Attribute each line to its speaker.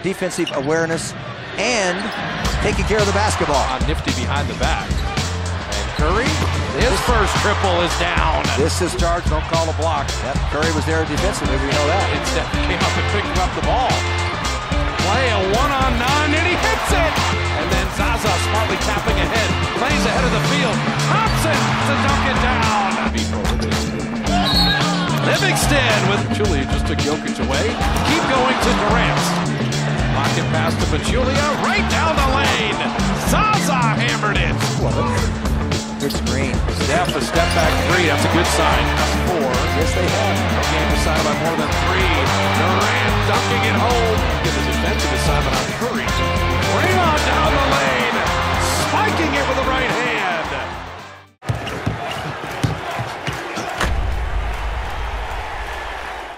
Speaker 1: defensive awareness and taking care of the basketball.
Speaker 2: Nifty behind the back. And Curry, his first triple is down.
Speaker 1: This is
Speaker 2: Charge, don't call a block.
Speaker 1: Yep, Curry was there defensively, we know that.
Speaker 2: Instead, came up and picked up the ball. Play a 1-on-9, and he hits it! And then Zaza smartly tapping ahead. Plays ahead of the field. Thompson to dunk it down. Livingston with Julia just took Jokic away. Keep going to Durant. Pocket pass to Pachulia. Right down the lane. Zaza hammered it.
Speaker 1: Good screen.
Speaker 2: Steph, a step back three. That's a good sign. That's 4.
Speaker 1: Yes, they have.
Speaker 2: No game decided by more than 3. Durant dunking it home. Get the defensive assignment on